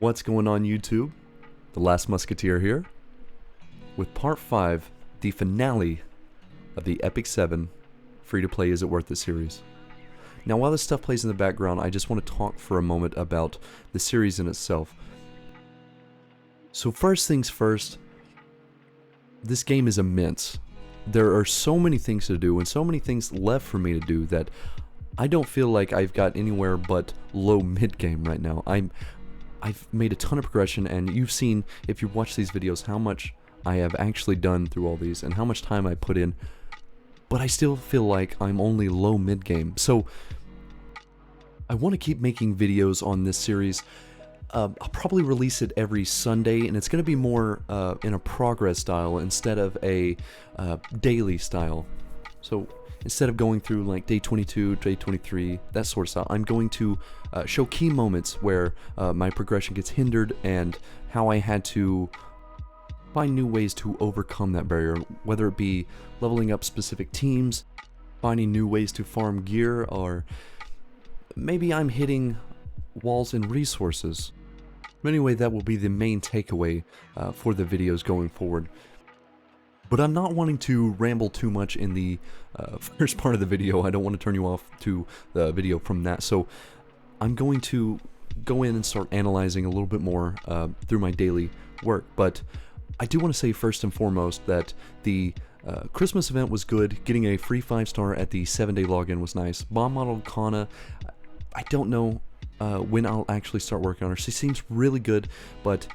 What's going on YouTube? The Last Musketeer here with part 5, the finale of the Epic 7 free-to-play Is It Worth It series. Now while this stuff plays in the background, I just want to talk for a moment about the series in itself. So first things first, this game is immense. There are so many things to do and so many things left for me to do that I don't feel like I've got anywhere but low mid game right now. I've made a ton of progression, and you've seen, if you watch these videos, how much I have actually done through all these and how much time I put in, but I still feel like I'm only low mid game. So I want to keep making videos on this series. I'll probably release it every Sunday, and it's going to be more in a progress style instead of a daily style. So instead of going through like day 22, day 23, that sort of style, I'm going to show key moments where my progression gets hindered and how I had to find new ways to overcome that barrier, whether it be leveling up specific teams, finding new ways to farm gear, or maybe I'm hitting walls in resources. But anyway, that will be the main takeaway for the videos going forward. But I'm not wanting to ramble too much in the first part of the video. I don't want to turn you off to the video from that. So I'm going to go in and start analyzing a little bit more through my daily work. But I do want to say first and foremost that the Christmas event was good. Getting a free 5-star at the 7-day login was nice. Bomb model Kana, I don't know when I'll actually start working on her. She seems really good, but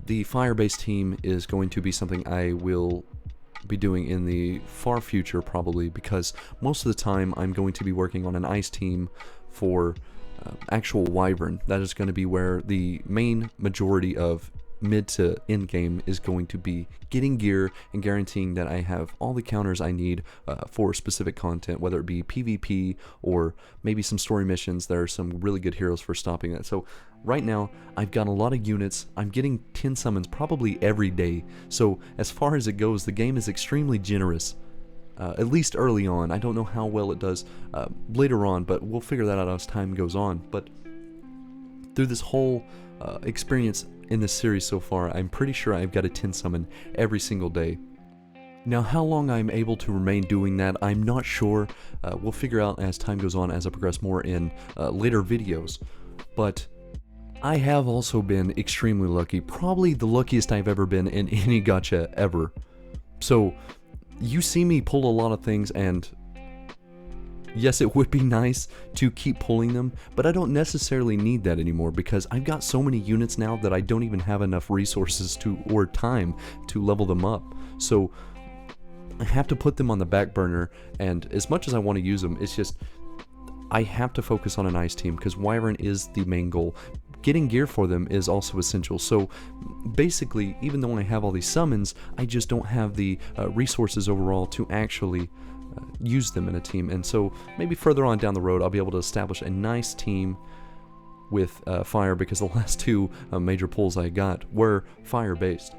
the fire-based team is going to be something I will be doing in the far future probably, because most of the time I'm going to be working on an ice team for actual Wyvern. That is going to be where the main majority of mid to end game is going to be getting gear and guaranteeing that I have all the counters I need for specific content, whether it be PvP or maybe some story missions. There are some really good heroes for stopping that. So right now I've got a lot of units. I'm getting 10 summons probably every day. So as far as it goes, the game is extremely generous. At least early on. I don't know how well it does later on, but we'll figure that out as time goes on. But through this whole experience in this series so far, I'm pretty sure I've got a 10 summon every single day. Now how long I'm able to remain doing that, I'm not sure. We'll figure out as time goes on, as I progress more in later videos. But I have also been extremely lucky, probably the luckiest I've ever been in any gacha ever. So you see me pull a lot of things, and yes, it would be nice to keep pulling them, but I don't necessarily need that anymore because I've got so many units now that I don't even have enough resources to or time to level them up. So I have to put them on the back burner, and as much as I want to use them, it's just I have to focus on an ice team because Wyvern is the main goal. Getting gear for them is also essential. So basically, even though I have all these summons, I just don't have the resources overall to actually use them in a team. And so maybe further on down the road I'll be able to establish a nice team with fire, because the last two major pulls I got were fire based.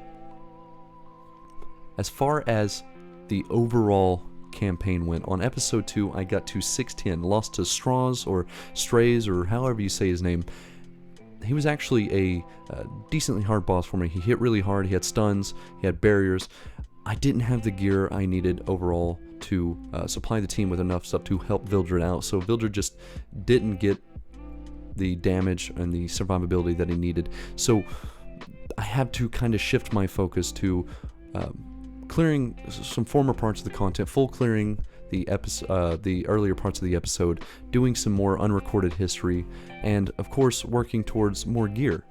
As far as the overall campaign went, on episode 2 I got to 610, lost to Straws or Strays or however you say his name. He was actually a decently hard boss for me. He hit really hard, he had stuns, he had barriers. I didn't have the gear I needed overall to supply the team with enough stuff to help Vildred out, so Vildred just didn't get the damage and the survivability that he needed. So I had to kind of shift my focus to clearing some former parts of the content, full clearing the earlier parts of the episode, doing some more unrecorded history, and of course working towards more gear.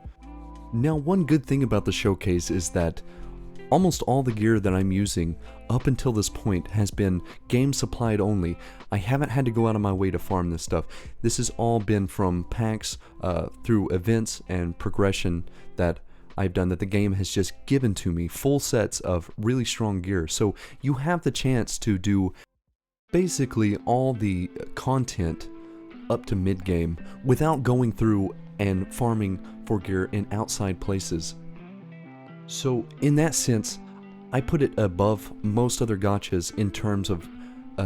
Now one good thing about the showcase is that almost all the gear that I'm using up until this point has been game supplied only. I haven't had to go out of my way to farm this stuff. This has all been from packs through events and progression that I've done, that the game has just given to me, full sets of really strong gear. So you have the chance to do basically all the content up to mid game without going through and farming for gear in outside places. So in that sense, I put it above most other gachas in terms of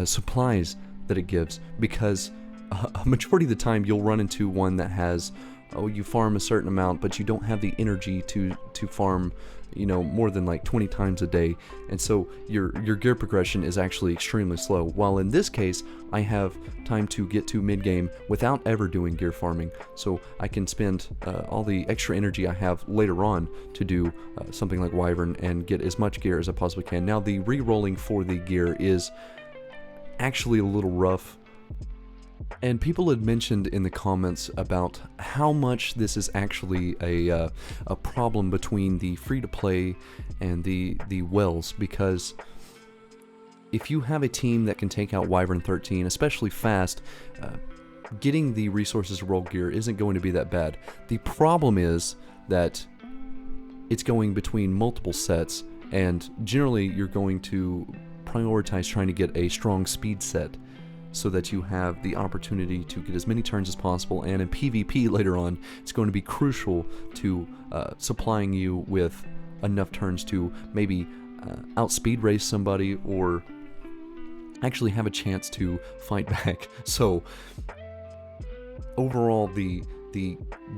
supplies that it gives, because a majority of the time you'll run into one that has oh, you farm a certain amount, but you don't have the energy to farm, you know, more than like 20 times a day, and so your gear progression is actually extremely slow. While in this case, I have time to get to mid-game without ever doing gear farming, so I can spend all the extra energy I have later on to do something like Wyvern and get as much gear as I possibly can. Now, the re-rolling for the gear is actually a little rough, and people had mentioned in the comments about how much this is actually a problem between the free-to-play and the Wells, because if you have a team that can take out Wyvern 13, especially fast, getting the resources to roll gear isn't going to be that bad. The problem is that it's going between multiple sets, and generally you're going to prioritize trying to get a strong speed set, so that you have the opportunity to get as many turns as possible, and in PvP later on, it's going to be crucial to supplying you with enough turns to maybe outspeed race somebody, or actually have a chance to fight back. So overall, the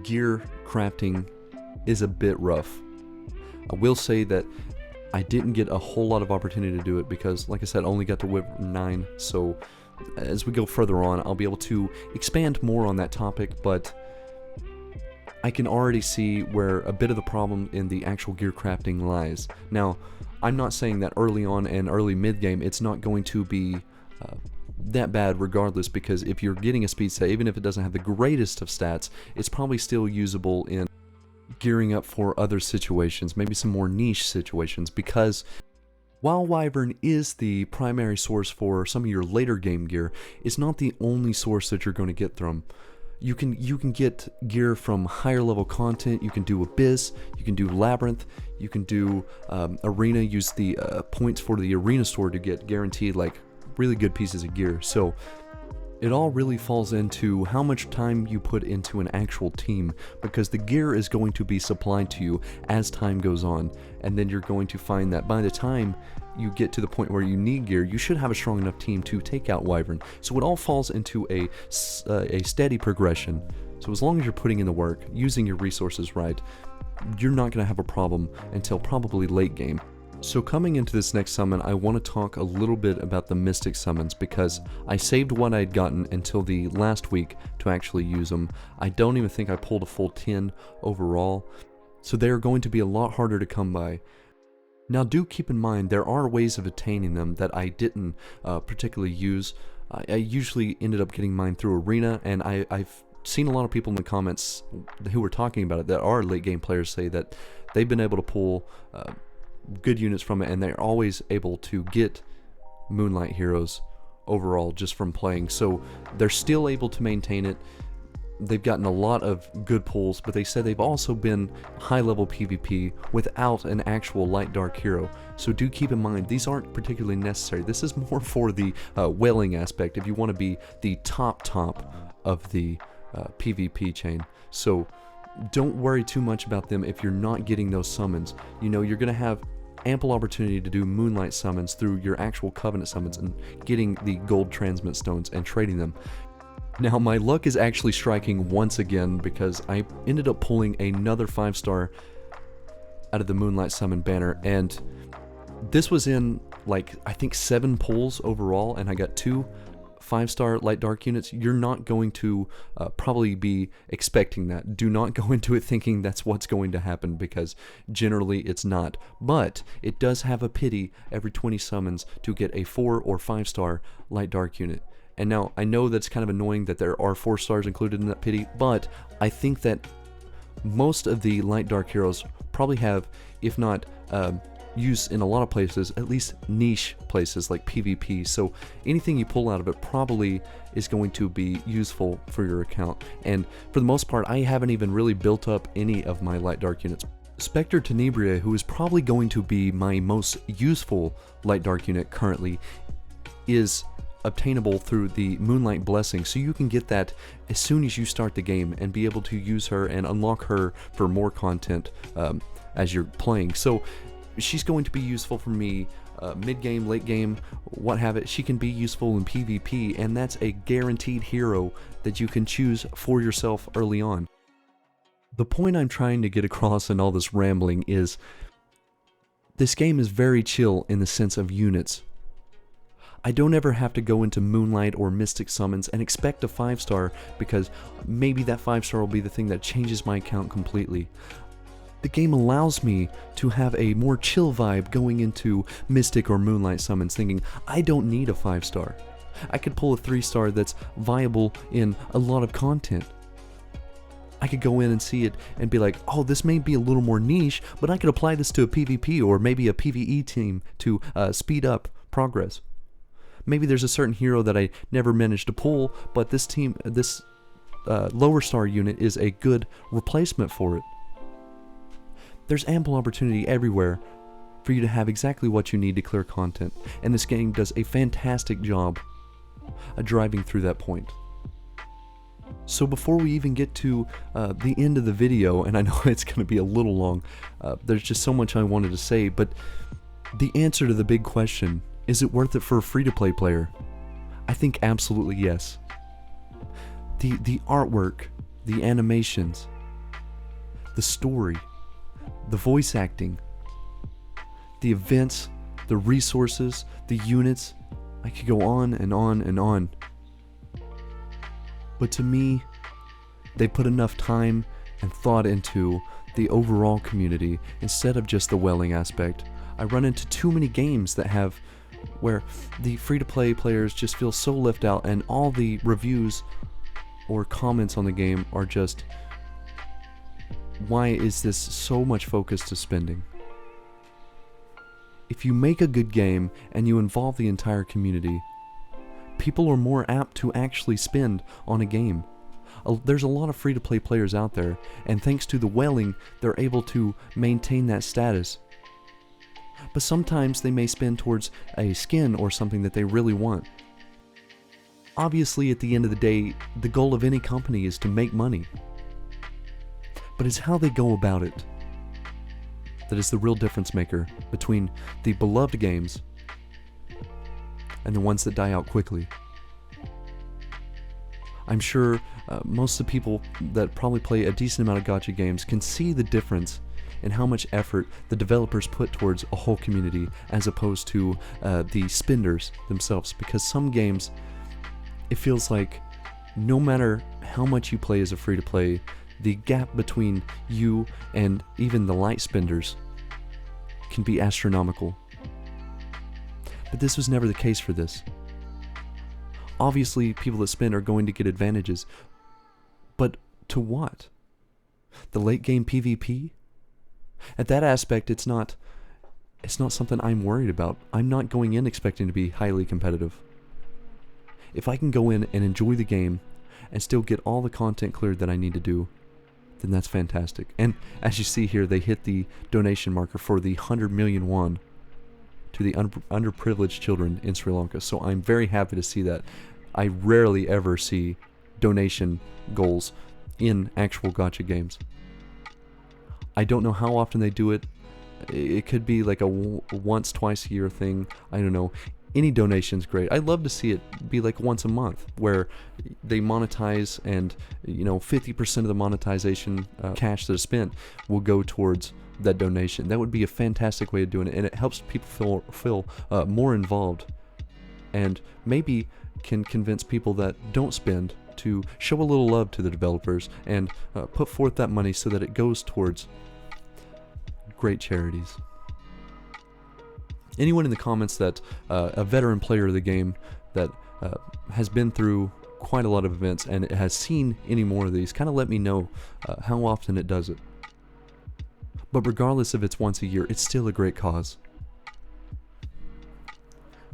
gear crafting is a bit rough. I will say that I didn't get a whole lot of opportunity to do it because, like I said, I only got to Wyvern 9, so as we go further on, I'll be able to expand more on that topic, but I can already see where a bit of the problem in the actual gear crafting lies. Now, I'm not saying that early on and early mid-game it's not going to be that bad regardless, because if you're getting a speed set, even if it doesn't have the greatest of stats, it's probably still usable in gearing up for other situations, maybe some more niche situations, because while Wyvern is the primary source for some of your later game gear, it's not the only source that you're going to get from. You can get gear from higher level content. You can do Abyss, you can do Labyrinth, you can do Arena, use the points for the Arena store to get guaranteed like really good pieces of gear. So it all really falls into how much time you put into an actual team, because the gear is going to be supplied to you as time goes on, and then you're going to find that by the time you get to the point where you need gear, you should have a strong enough team to take out Wyvern. So it all falls into a steady progression. So as long as you're putting in the work, using your resources right, you're not going to have a problem until probably late game. So coming into this next summon, I want to talk a little bit about the Mystic summons, because I saved what I had gotten until the last week to actually use them. I don't even think I pulled a full 10 overall, so they are going to be a lot harder to come by. Now do keep in mind there are ways of attaining them that I didn't particularly use. I usually ended up getting mine through Arena, and I've seen a lot of people in the comments who were talking about it that are late game players say that they've been able to pull good units from it, and they're always able to get Moonlight heroes overall just from playing. So they're still able to maintain it. They've gotten a lot of good pulls, but they said they've also been high level PvP without an actual light dark hero. So do keep in mind these aren't particularly necessary. This is more for the whaling aspect if you want to be the top of the PvP chain. So don't worry too much about them if you're not getting those summons. You know, you're going to have ample opportunity to do Moonlight summons through your actual Covenant summons and getting the gold transmit stones and trading them. Now my luck is actually striking once again, because I ended up pulling another 5-star out of the Moonlight summon banner, and this was in like I think 7 pulls overall, and I got 2 5-star light dark units. You're not going to probably be expecting that. Do not go into it thinking that's what's going to happen, because generally it's not. But it does have a pity every 20 summons to get a 4 or 5-star light dark unit. And now I know that's kind of annoying that there are 4 stars included in that pity, but I think that most of the light dark heroes probably have, if not use in a lot of places, at least niche places like PvP, so anything you pull out of it probably is going to be useful for your account. And for the most part, I haven't even really built up any of my light dark units. Spectre Tenebria, who is probably going to be my most useful light dark unit currently, is obtainable through the Moonlight Blessing, so you can get that as soon as you start the game and be able to use her and unlock her for more content as you're playing. So she's going to be useful for me mid-game, late game, what have it. She can be useful in PvP, and that's a guaranteed hero that you can choose for yourself early on. The point I'm trying to get across in all this rambling is this game is very chill in the sense of units. I don't ever have to go into Moonlight or Mystic Summons and expect a 5-star because maybe that 5-star will be the thing that changes my account completely. The game allows me to have a more chill vibe going into Mystic or Moonlight Summons, thinking I don't need a 5-star. I could pull a 3-star that's viable in a lot of content. I could go in and see it and be like, oh, this may be a little more niche, but I could apply this to a PvP or maybe a PvE team to speed up progress. Maybe there's a certain hero that I never managed to pull, but this lower star unit is a good replacement for it. There's ample opportunity everywhere for you to have exactly what you need to clear content, and this game does a fantastic job of driving through that point. So before we even get to the end of the video, and I know it's going to be a little long, there's just so much I wanted to say, but the answer to the big question, is it worth it for a free-to-play player? I think absolutely yes. The artwork, the animations, the story, the voice acting, the events, the resources, the units, I could go on and on and on. But to me, they put enough time and thought into the overall community instead of just the welling aspect. I run into too many games that have where the free-to-play players just feel so left out and all the reviews or comments on the game are just, why is this so much focus to spending? If you make a good game and you involve the entire community, people are more apt to actually spend on a game. There's a lot of free-to-play players out there, and thanks to the welling, they're able to maintain that status. But sometimes they may spend towards a skin or something that they really want. Obviously, at the end of the day, the goal of any company is to make money. But it's how they go about it that is the real difference maker between the beloved games and the ones that die out quickly. I'm sure most of the people that probably play a decent amount of gacha games can see the difference in how much effort the developers put towards a whole community as opposed to the spenders themselves, because some games, it feels like no matter how much you play as a free-to-play, the gap between you and even the light spenders can be astronomical. But this was never the case for this. Obviously, people that spend are going to get advantages, but to what? The late game PvP? At that aspect, it's not something I'm worried about. I'm not going in expecting to be highly competitive. If I can go in and enjoy the game and still get all the content cleared that I need to do, then that's fantastic. And as you see here, they hit the donation marker for the 100 million won to the underprivileged children in Sri Lanka. So I'm very happy to see that. I rarely ever see donation goals in actual gacha games. I don't know how often they do it. It could be like a once, twice a year thing. I don't know. Any donation's great. I'd love to see it be like once a month where they monetize and 50% of the monetization cash that is spent will go towards that donation. That would be a fantastic way of doing it, and it helps people feel more involved, and maybe can convince people that don't spend to show a little love to the developers and put forth that money so that it goes towards great charities. Anyone in the comments that a veteran player of the game that has been through quite a lot of events and has seen any more of these, kind of let me know how often it does it. But regardless if it's once a year, it's still a great cause.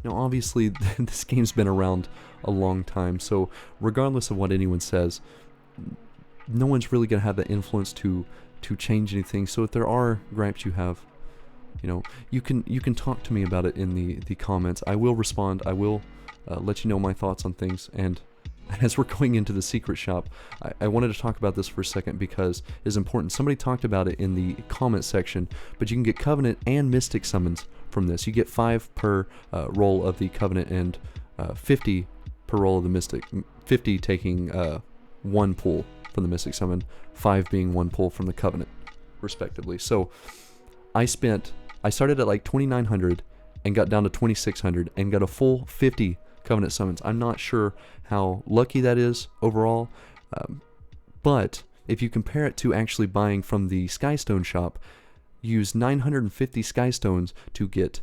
Now obviously this game's been around a long time, so regardless of what anyone says, no one's really going to have the influence to change anything. So if there are gripes you have, you can talk to me about it in the comments. I will respond. I will let you know my thoughts on things. And as we're going into the secret shop, I wanted to talk about this for a second because it's important. Somebody talked about it in the comment section, but you can get Covenant and Mystic summons from this. You get 5 per roll of the Covenant and 50 per roll of the Mystic. 50 taking 1 pull from the Mystic Summon, 5 being 1 pull from the Covenant, respectively. So I started at like 2,900 and got down to 2,600 and got a full 50 Covenant summons. I'm not sure how lucky that is overall, but if you compare it to actually buying from the Skystone shop, use 950 Skystones to get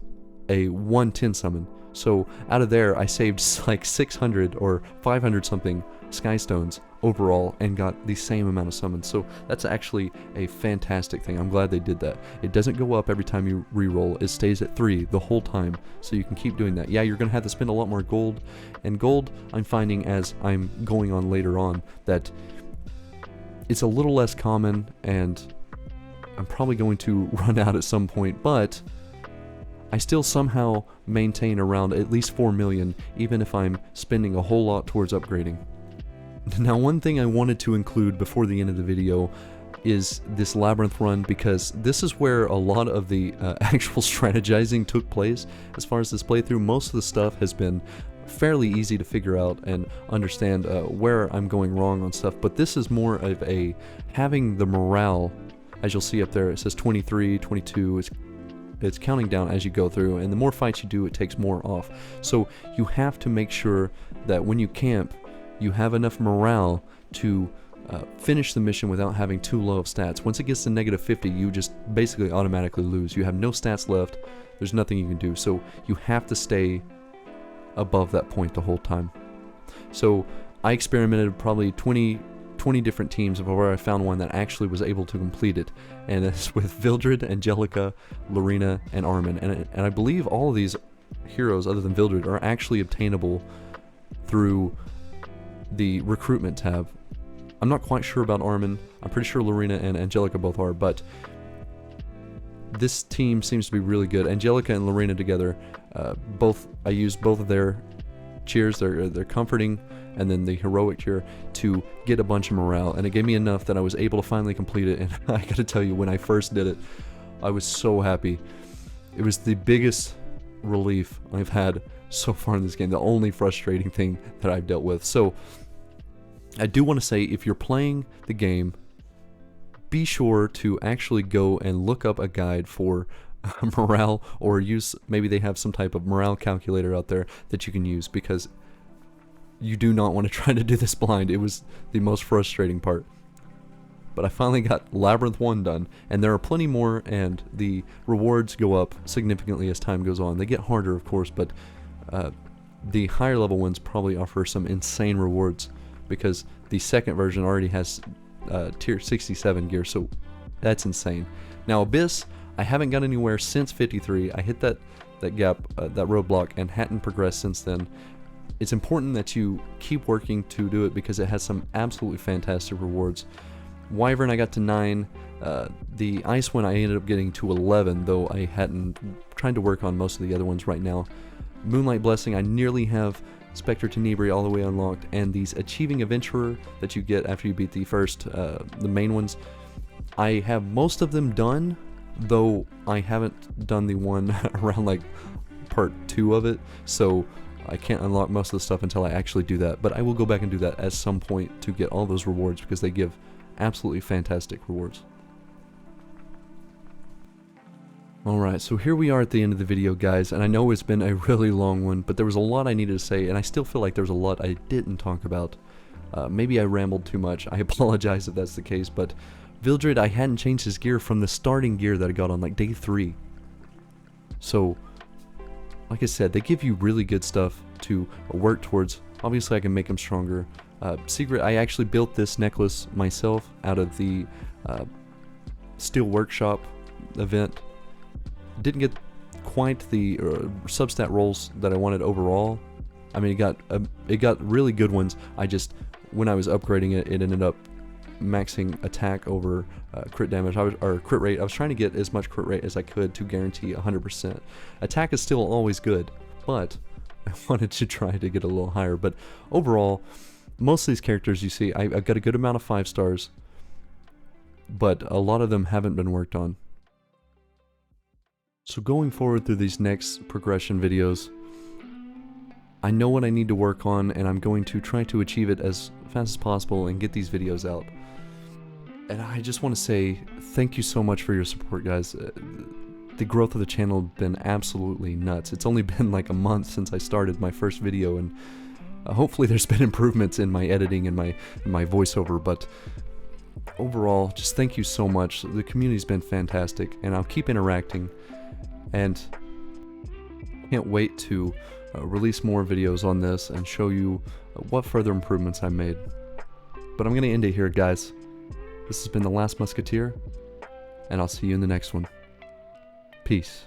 a 110 summon. So out of there, I saved like 600 or 500 something Skystones overall and got the same amount of summons. So that's actually a fantastic thing. I'm glad they did that. It doesn't go up every time you re-roll. It stays at 3 the whole time, so you can keep doing that. Yeah, you're going to have to spend a lot more gold, and gold, I'm finding as I'm going on later on, that it's a little less common, and I'm probably going to run out at some point, but I still somehow maintain around at least 4 million, even if I'm spending a whole lot towards upgrading. Now, one thing I wanted to include before the end of the video is this Labyrinth run, because this is where a lot of the actual strategizing took place. As far as this playthrough, most of the stuff has been fairly easy to figure out and understand where I'm going wrong on stuff, but this is more of a having the morale. As you'll see up there, it says 23, 22, it's counting down as you go through, and the more fights you do, it takes more off. So you have to make sure that when you camp, you have enough morale to finish the mission without having too low of stats. Once it gets to negative 50, you just basically automatically lose. You have no stats left, there's nothing you can do, so you have to stay above that point the whole time. So I experimented probably 20 different teams before I found one that actually was able to complete it, and it's with Vildred, Angelica, Lorena, and Armin, and I believe all of these heroes other than Vildred are actually obtainable through the recruitment tab. I'm not quite sure about Armin. I'm pretty sure Lorena and Angelica both are, but this team seems to be really good. Angelica and Lorena together, I used both of their cheers, their comforting and then the heroic cheer, to get a bunch of morale, and it gave me enough that I was able to finally complete it. And I gotta tell you, when I first did it, I was so happy. It was the biggest relief I've had so far in this game, the only frustrating thing that I've dealt with. So I do want to say, if you're playing the game, be sure to actually go and look up a guide for morale, or maybe they have some type of morale calculator out there that you can use, because you do not want to try to do this blind. It was the most frustrating part. But I finally got Labyrinth 1 done, and there are plenty more, and the rewards go up significantly as time goes on. They get harder, of course, but the higher level ones probably offer some insane rewards, because the second version already has tier 67 gear, so that's insane. Now Abyss, I haven't got anywhere since 53. I hit that gap, that roadblock, and hadn't progressed since then. It's important that you keep working to do it, because it has some absolutely fantastic rewards. Wyvern, I got to 9. The Ice one I ended up getting to 11, though I hadn't tried to work on most of the other ones right now. Moonlight Blessing, I nearly have Spectre Tenebri all the way unlocked, and these Achieving Adventurer that you get after you beat the first, the main ones, I have most of them done, though I haven't done the one around like part 2 of it, so I can't unlock most of the stuff until I actually do that. But I will go back and do that at some point to get all those rewards, because they give absolutely fantastic rewards. Alright, so here we are at the end of the video, guys, and I know it's been a really long one, but there was a lot I needed to say, and I still feel like there was a lot I didn't talk about. Maybe I rambled too much. I apologize if that's the case, but Vildred, I hadn't changed his gear from the starting gear that I got on like day 3. So, like I said, they give you really good stuff to work towards. Obviously I can make them stronger. Secret, I actually built this necklace myself out of the Steel Workshop event. Didn't get quite the substat rolls that I wanted overall. I mean, it got really good ones. When I was upgrading it, it ended up maxing attack over crit damage, or crit rate. I was trying to get as much crit rate as I could to guarantee 100%. Attack is still always good, but I wanted to try to get a little higher. But overall, most of these characters you see, I've got a good amount of 5 stars, but a lot of them haven't been worked on. So going forward through these next progression videos, I know what I need to work on, and I'm going to try to achieve it as fast as possible and get these videos out. And I just want to say thank you so much for your support, guys. The growth of the channel has been absolutely nuts. It's only been like a month since I started my first video, and hopefully there's been improvements in my editing and my voiceover, but overall, just thank you so much. The community's been fantastic, and I'll keep interacting, and can't wait to release more videos on this and show you what further improvements I made. But I'm going to end it here, guys. This has been The Last Musketeer, and I'll see you in the next one. Peace.